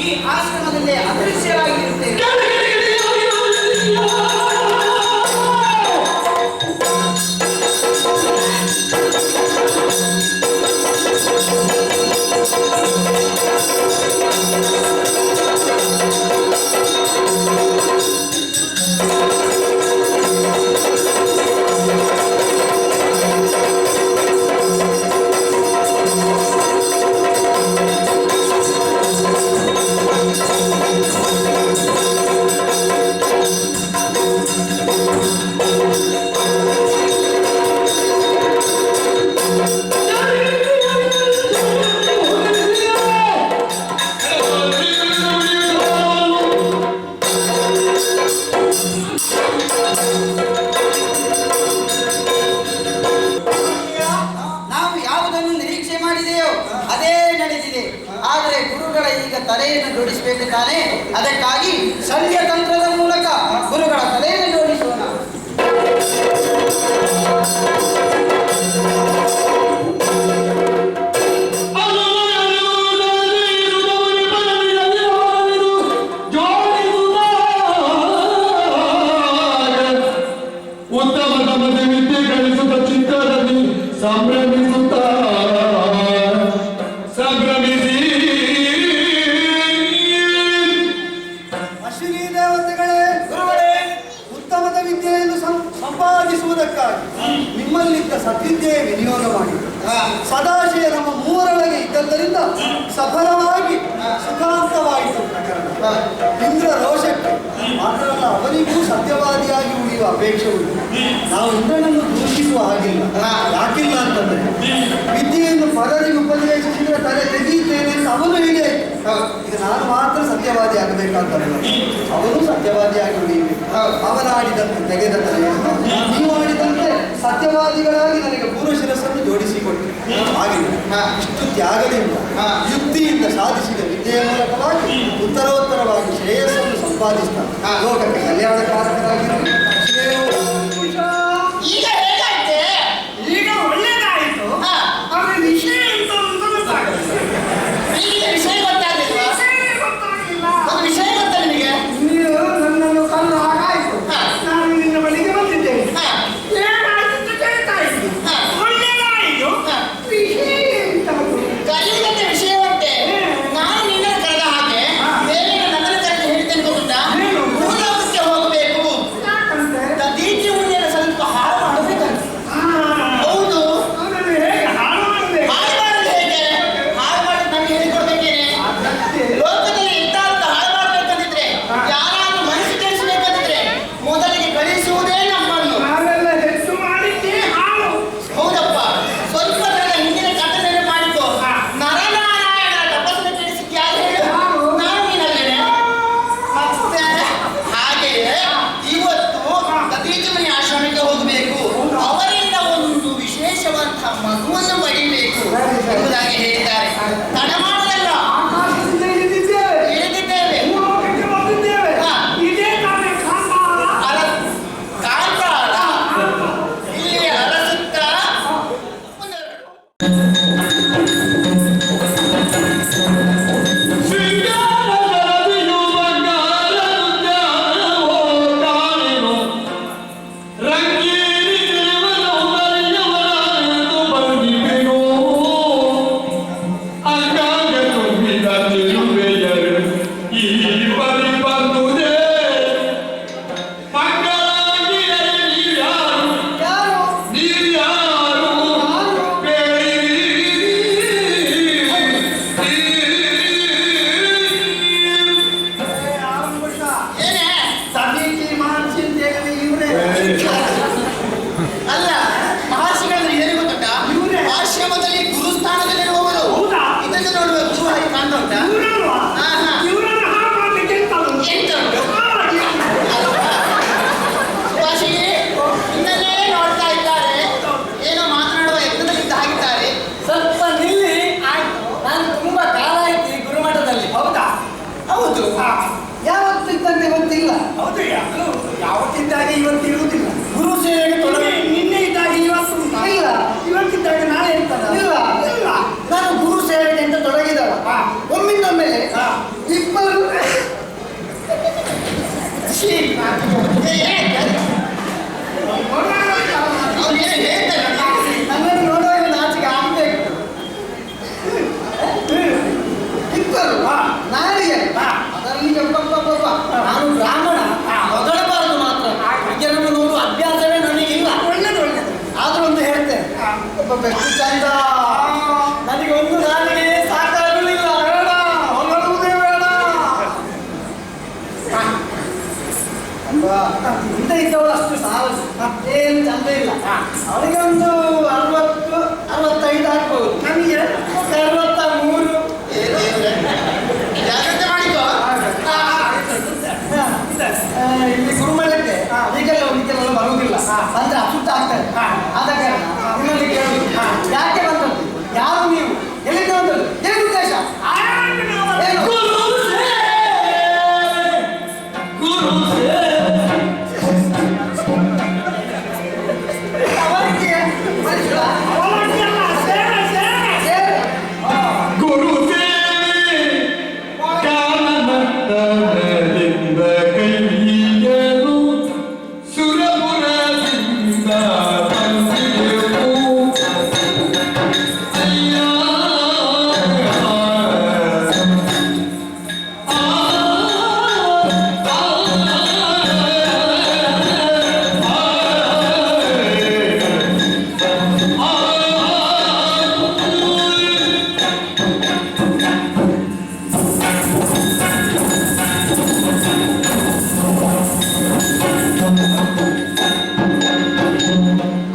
ಈ ಆಶ್ರಮದಲ್ಲಿ ಅದೃಶ್ಯರಾಗಿರುತ್ತೇವೆ. ತಲೆಯನ್ನು ಜೋಡಿಸಬೇಕು ತಾನೆ. ಅದಕ್ಕಾಗಿ ಸಂಖ್ಯ ತಂತ್ರದ ಮೂಲಕ ಗುರುಗಳ ತಲೆಯನ್ನು ಜೋಡಿಸೋಣ. ಉತ್ತಮ ವಿದ್ಯೆ ಗಳಿಸುತ್ತ ಚಿತ್ತದಲ್ಲಿ ಸಂಭ್ರಮಿಸುತ್ತ ಸಂಭ್ರಮಿಸಿ ಸಂಪಾದಿಸುವುದಕ್ಕಾಗಿ ನಿಮ್ಮಲ್ಲಿದ್ದ ಸದ್ವಿದ್ಯೆಯ ವಿನಿಯೋಗ ಮಾಡಿ ಸದಾಶಯ ನಮ್ಮ ಮೂವರೊಳಗೆ ಇದ್ದದ್ದರಿಂದ ಸಫಲವಾಗಿ ಸುಖಾಂತವಾಯಿತು ಪ್ರಕರಣ. ಇಂದ್ರ ರೋಷಕ್ಕೆ ಮಾತ್ರವಲ್ಲ ಅವನಿಗೂ ಸತ್ಯವಾದಿಯಾಗಿ ಉಳಿಯುವ ಅಪೇಕ್ಷೆ ಉಂಟು. ನಾವು ಇಂದ್ರನನ್ನು ದೂಷಿಸುವ ಹಾಗಿಲ್ಲ. ಯಾಕಿಲ್ಲ ಅಂತಂದ್ರೆ ವಿದ್ಯೆಯನ್ನು ಪರರಿಗೆ ಉಪದೇಶಿಸಿದ್ರೆ ತಲೆ ತೆಗೆಯುತ್ತೇನೆ ಅಂತ ಅವನು ಹೀಗೆ. ಈಗ ನಾನು ಮಾತ್ರ ಸತ್ಯವಾದಿ ಆಗಬೇಕಂತಲ್ಲ, ಅವನು ಸತ್ಯವಾದಿಯಾಗಿ ಉಳಿಯಬೇಕು. ಅವನಾಡಿದಂತೆ ತೆಗೆದ ತಲೆಯನ್ನು ನೀವು ಆಡಿದಂತೆ ಸತ್ಯವಾದಿಗಳಾಗಿ ನನಗೆ ಪೂರ್ವ ಶಿರಸ್ಸನ್ನು ಜೋಡಿಸಿಕೊಟ್ಟು ಹಾಗೆ ಇಷ್ಟು ತ್ಯಾಗದಿಂದ ಯುಕ್ತಿಯಿಂದ ಸಾಧಿಸಿದ ವಿದ್ಯೆಯ ಮೂಲಕವಾಗಿ ಉತ್ತರೋತ್ತರವಾಗಿ ಶ್ರೇಯಸ್ಸನ್ನು ಸಂಪಾದಿಸ್ತಾನೆ. ಲೋಕಕ್ಕೆ ಕಲ್ಯಾಣಕಾರಕರಾಗಿರಲಿ. ಈಗ ಹೇಗಾಯ್ತೆ? ಈಗ ಒಳ್ಳೇದಾಯಿತು. ಆದ್ರೆ ವಿಷಯ ಎಂತ ಅಂತ ಗೊತ್ತಾಗಲಿಲ್ಲ. ಈಗ ವಿಷಯ ಗೊತ್ತಾಗಲಿಲ್ವಾ? ಒಂದು ವಿಷಯ ಗೊತ್ತಾ ನಿಮಗೆ? ನೀವು ನನ್ನನ್ನು ಕಲ್ಲು ಹಾಗಾಯ್ತು. ನಾನು ನಿನ್ನ ಬಳಿಗೆ ಬಂದಿದ್ದೇನೆ. ಏನಾಯ್ತು ಅಂತ ಕೇಳ್ತಾ ಇದ್ದೀನಿ. ಒಳ್ಳೇದಾಯಿತು. ವಿಷಯ ಎಂತ ಕಲಿಯುವಂತೆ ವಿಷಯವಂತೆ ನಾನು ನಿನ್ನನ್ನು ಕರೆದ ಹಾಗೆ ಬೇರೆ ನನ್ನನ್ನು ಕರೆದು ಹೇಳ್ತೇನೆ ಗೊತ್ತಾ? ಭೂಲೋಕಕ್ಕೆ ಹೋಗಬೇಕು. ಯಾಕಂತೆ? ದೀಟಿ ಉಳಿಯಲ್ಲ ಸ್ವಲ್ಪ ಹಾಳು ಮಾಡಬೇಕಂತ. ಹೌದು. ಅದನ್ನು ಹೇಗೆ ಹಾಳು ಮಾಡಬೇಕು? ಹಾಳು ಮಾಡೋದು ಹೇಗೆ? ಹಾಳು ಮಾಡೋದು ನನಗೆ ಹೇಳಿಕೊಡ್ಬೇಕೇನೆ. ಲೋಕದಲ್ಲಿ ಇಂಥದ್ದು ಹಾಳು ಮಾಡಬೇಕಂತಿದ್ರೆ ಯಾರಾದ್ರೂ ಮನಸ್ಸು ಕೆಡಿಸಬೇಕಂತಿದ್ರೆ ಮೊದಲಿಗೆ ಕಳಿಸುವುದೇ ನಮ್ಮನ್ನು. ನಾವೆಲ್ಲ ಹೆಚ್ಚು ಮಾಡಿದ್ದೇ ಹಾಳು. ಹೌದಪ್ಪ, ಸ್ವಲ್ಪ ನನ್ನ ಹಿಂದಿನ ಕಥೆ ಮಾಡಿಕೊ. ನರನಾರಾಯಣ ತಪಸ್ಸನ್ನು ಕೆಡಿಸಿದ್ದು ಯಾರು ಹೇಳು? ನಾನು ನೀನಲ್ಲೇನೆ. ಮತ್ತೆ ಹಾಗೆಯೇ ಇವತ್ತು ದದೀಚಮನಿ ಆಶ್ರಮಕ್ಕೆ ಹೋಗಬೇಕು. ಅವರಿಂದ ಒಂದು ವಿಶೇಷವಂತಹ ಮಗುವನ್ನು ಪಡಿಬೇಕು ಎಂಬುದಾಗಿ ಹೇಳಿದ್ದಾರೆ. ತಡ ಮಾಡುವುದಲ್ಲ, ಆಕಾಶದಿಂದ ಇಳಿದಿದ್ದೇವೆ. ಇಳಿದಿದ್ದೇವೆ. ಭೂಲೋಕಕ್ಕೆ ಬಂದಿದ್ದೇವೆ. ಇದೇ ತಾನೇ ಕಾಂತಾರ. ಕಾಂತಾರ ಇಲ್ಲಿ ಅರಸುತ್ತ ಅಲ್ಲ, ಮಹರ್ಷಿಗಳಲ್ಲಿ ಏನು ಗೊತ್ತುಂಟಾ? ಆಶ್ರಮದಲ್ಲಿ ಗುರುಸ್ಥಾನದಲ್ಲಿರುವವರು. ಇದನ್ನು ನೋಡುವ ಗುರು ಹಾಗೆ ಕಾಣ್ತಾ ಉಂಟಾ? ಇವರನ್ನು ಹಾಳು ಮಾಡಲಿಕ್ಕೆ ಎಂತ ಉಂಟು? ಎಂತ ಉಂಟು? ಸುಭಾಷಿಗೆ ಇನ್ನನ್ನೇ ನೋಡ್ತಾ ಇದ್ದಾರೆ. ಏನೋ ಮಾತನಾಡುವ ಯತ್ನದಲ್ಲಿದ್ದ ಹಾಗಿದ್ದಾರೆ. ಸ್ವಲ್ಪ ನಿಲ್ಲಿ. ನಾನು ತುಂಬಾ ಕಾಲ ಆಯ್ತು ಈ ಗುರುಮಠದಲ್ಲಿ. ಹೌದಾ? ಹೌದು. ಯಾವತ್ತಿದ್ದಂತೆ ಗೊತ್ತಿಲ್ಲ. ಹೌದು. ಯಾವತ್ತಿದ್ದಾಗ ಇವತ್ತು ಇರುವುದಿಲ್ಲ. ಗುರು ಸೇವೆಗೆ ತೊಡಗಿ ನಿನ್ನೆ ಇದ್ದಾಗ ಇವತ್ತು ಇಲ್ಲ. ಇವತ್ತಿದ್ದಾಗ ನಾಳೆ ಇರ್ತದ? ಇಲ್ಲ. ಇಲ್ಲ. ನಾನು ಗುರು ಸೇವೆಗೆ ಅಂತ ತೊಡಗಿದವ. ಒಮ್ಮಿಂದೊಮ್ಮೆಲೆ ಇಬ್ಬರು ಛೀ, ಅವ್ನು ಏನು ಹೇಳ್ತಾನೆ? ನನ್ನನ್ನು ನೋಡುವಾಗ ನಾಚಿಕೆ ಆಗಬೇಕು. ಇಬ್ಬರು ನಾರಿಗೆ ಅದರಲ್ಲಿ ನಾನು ಬ್ರಾಹ್ಮಣ ಹೊಗಳಬಾರದು ಮಾತ್ರ ಜನರನ್ನು ನೋಡುವ ಅಭ್ಯಾಸವೇ ನನಗಿಲ್ಲ. ಒಳ್ಳೇದು ಒಳ್ಳೇದು. ಆದ್ರೂ ಒಂದು ಹೇಳ್ತೇನೆ, ಒಬ್ಬ ಬೆಸ್ಟ್ ಚಂದ ನನಗೆ ಒಂದು ನಾಲಿಗೆ ಸಾಕಾಗಲಿಲ್ಲ. ಬೇಡ, ಹೊಗಳುವುದೇ ಬೇಡ. ಹಿಂದೆ ಇದ್ದವಳು ಅಷ್ಟು ಸಾಲದು, ಏನು ಚಂದ ಇಲ್ಲ. ಅವಳಿಗೆ ಒಂದು 60-65 ಆಗ್ಬೋದು. ನಮಗೆ 63. ಏ ದೇವ್ರೆ, ಜಾಗ್ರತೆ ಮಾಡಿಕೋ. ಇಲ್ಲಿ ಗುರುಮಠಕ್ಕೆ ಈಗೆಲ್ಲ ಬರುವುದಿಲ್ಲ, ಬಂದ್ರೆ ಅಶುದ್ಧ ಆಗ್ತದೆ. ಆದ ಕಾರಣ ನಿಮ್ಮಲ್ಲಿ ಕೇಳುದು, ಯಾಕೆ ಬಂದದ್ದು, ಯಾರು ನೀವು, ಎಲ್ಲಿಂದ ಬಂದದ್ದು, ಏನು ಉದ್ದೇಶ, ಏನು? ಅವರಿಗೆ ಮನುಷ್ಯ ಅವಳನ್ನೆಲ್ಲ ಸೇವೆ ಸೇವೆ. ಸೇವೆ. ಗುರು ಸೇವೆ ಕಾರಣದಿಂದ ಕೈಯಲು ಸುರಪುರದಿಂದ ಬಂದಿರುವು. ಅಯ್ಯ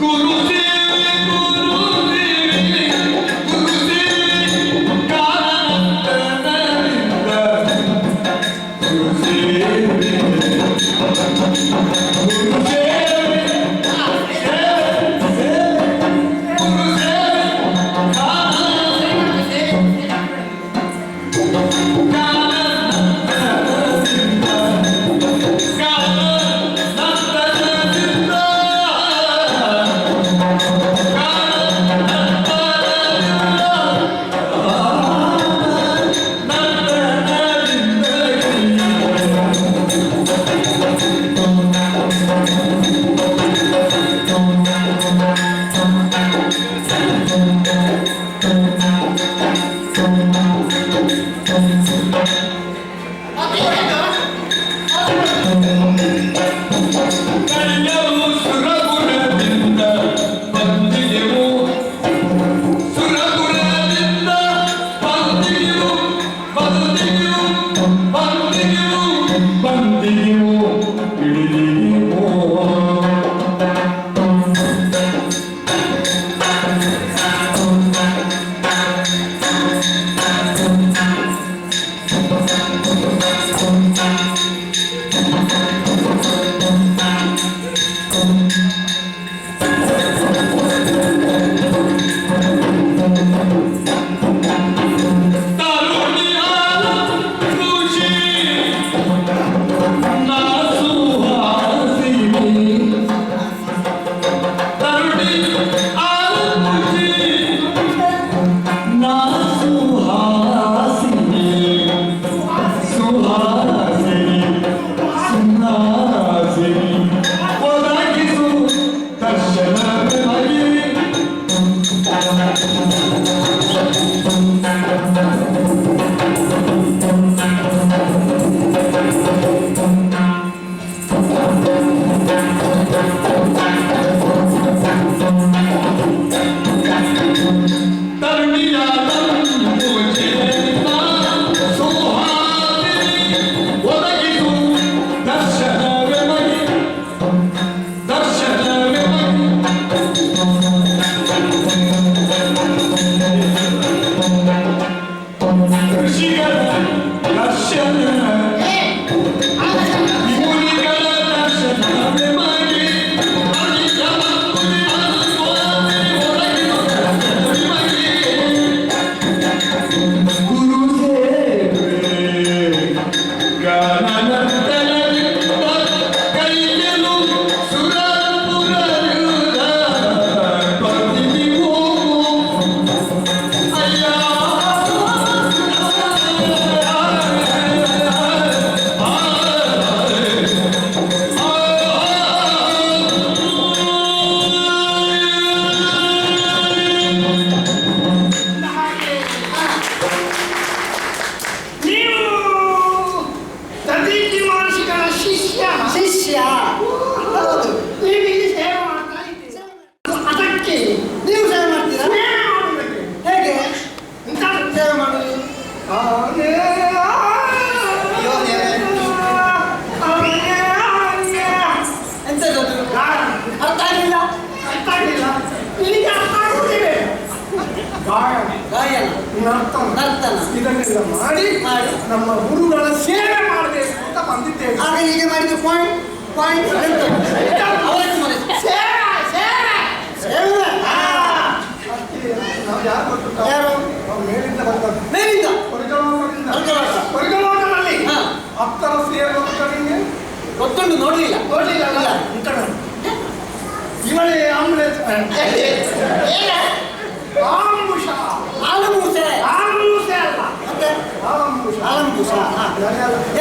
ಗುರು ಸೇವೆ ಗುರು ಸೇವೆ ಕಾರಣದಿಂದ ಗುರು ಸೇವೆ ಗುರು ಸೇವೆ ಕೈಯಲು ಸುರಪುರದಿಂದ ಬಂದಿದೆವು. ಸುರಪುರದಿಂದ ಬಂದಿದೆವು ಬಂದಿದೆವು ಬಂದಿದೆವು ಬಂದಿದೆವು ಇಳಿದೆವು. ಛೀ, ನರ್ತನ ಇದನ್ನೆಲ್ಲ ಮಾಡಿ ಮಾಡಿ ನಮ್ಮ ಗುರುಗಳ ಸೇವೆ ಮಾಡಬೇಕು ಅಂತ ಬಂದಿದ್ದೇವೆ. ಆಗ ಹೀಗೆ ಮಾಡಿದ್ದು ಪಾಯಿಂಟ್ ಪಾಯಿಂಟ್ ಅವರನ್ನು ಮರೆತು ಸೇವೆ ಸೇವೆ ಸೇವೆ. ಅದಕ್ಕೆ ನಾವು ಯಾರು ಗೊತ್ತುಂಟ? ಯಾರು? ನಾವು ಮೇಲಿಂದ ಬಂದದ್ದು. ಮೇಲಿಂದ ಹೊರಗಲೋಕದಿಂದ. ಹೊರಗಲೋಕ. ಹೊರಗಲೋಕದಲ್ಲಿ ಹಾ. ಅಪ್ತರ ಸೇರಿಗೆ ಗೊತ್ತುಂಟು, ನೋಡ್ಲಿಲ್ಲ ನೋಡ್ಲಿಲ್ಲ ಇಲ್ಲ. ಇವಳೇ ಆಂಬುಲೆನ್ಸ್ ಆಂಬುಷ ಆಲಮೂಸೆ ಆಂಬುಷೆ ಅಲ್ಲ ಮತ್ತೆ ಆಂಬುಷ ಆಲಂಬೂಸ.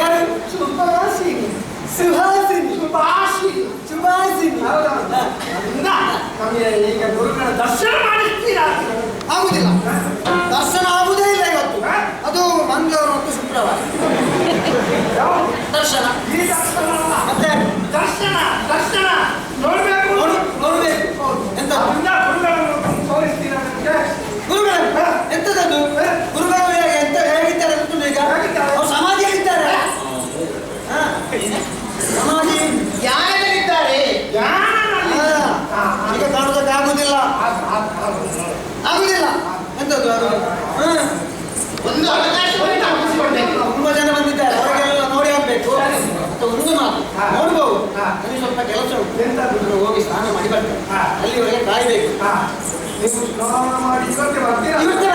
ಯಾರು? ಸುಭಾಷಿಣಿ ಸುಹಾಸಿನಿ ಸುಭಾಷಿಣಿ ಸುಭಾಸಿನಿ. ಅದರಿಂದ ನಮಗೆ ಈಗ ಗುರುಗಳ ದರ್ಶನ ಮಾಡಿಸ್ತೀರಾ? ಆಗುದಿಲ್ಲ, ದರ್ಶನ ಆಗುದೇ ಇಲ್ಲ ಇವತ್ತು. ಅದು ಮಂಗಳವಾರ ಮತ್ತು ಶುಕ್ರವಾರ ಯಾವುದು? ದರ್ಶನ. ಈ ದರ್ಶನ ಅಲ್ಲ, ಮತ್ತೆ ದರ್ಶನ ದರ್ಶನ ನೋಡ್ಬೇಕು ನೋಡ್ಬೇಕು. ಎಂತ ಅದರಿಂದ ಗುರುಗಳನ್ನು ತೋರಿಸ್ತೀರಾ ನನಗೆ? ಗುರುಗಳು ಎಂತದದ್ದು? ಗುರುಗಳು ಎಂತ ಹೇಗಿದ್ದಾರೆ ಗೊತ್ತುಂಟು ಈಗ? ಹೇಗಿದ್ದಾರೆ? ಅವ್ರು ಸಮಾಧಿಯಲ್ಲಿದ್ದಾರೆ. ಹಾ, ಸಮಾಧಿ ಧ್ಯಾನದಲ್ಲಿದ್ದಾರೆ. ಧ್ಯಾನದಲ್ಲಿ. ಈಗ ಕಾಣೋದಕ್ಕೆ ಆಗುದಿಲ್ಲ, ಆಗುದಿಲ್ಲ. ಎಂತದ್ದು ಅದು? ಒಂದು ಅವಕಾಶವನ್ನು ತಪ್ಪಿಸಿಕೊಳ್ಬೇಕು. ತುಂಬಾ ಜನ ಬಂದಿದ್ದಾರೆ, ಅವರಿಗೆಲ್ಲ ನೋಡಿ ಆಗ್ಬೇಕು. ಮತ್ತೆ ಒಂದು ಮಾತು ನೋಡ್ಬೋದು, ನನಗೆ ಸ್ವಲ್ಪ ಕೆಲಸ ಉಂಟು. ಎಂತದ್ದು? ನಾನು ಹೋಗಿ ಸ್ನಾನ ಮಾಡಿ ಬರ್ತೇನೆ. ಹಾ. ಅಲ್ಲಿವರೆಗೆ ಕಾಯ್ಬೇಕು. ನೀವು ಸ್ನಾನ ಮಾಡಿ ಇವತ್ತೇ ಬರ್ತೀರಾ? ಇವತ್ತೇ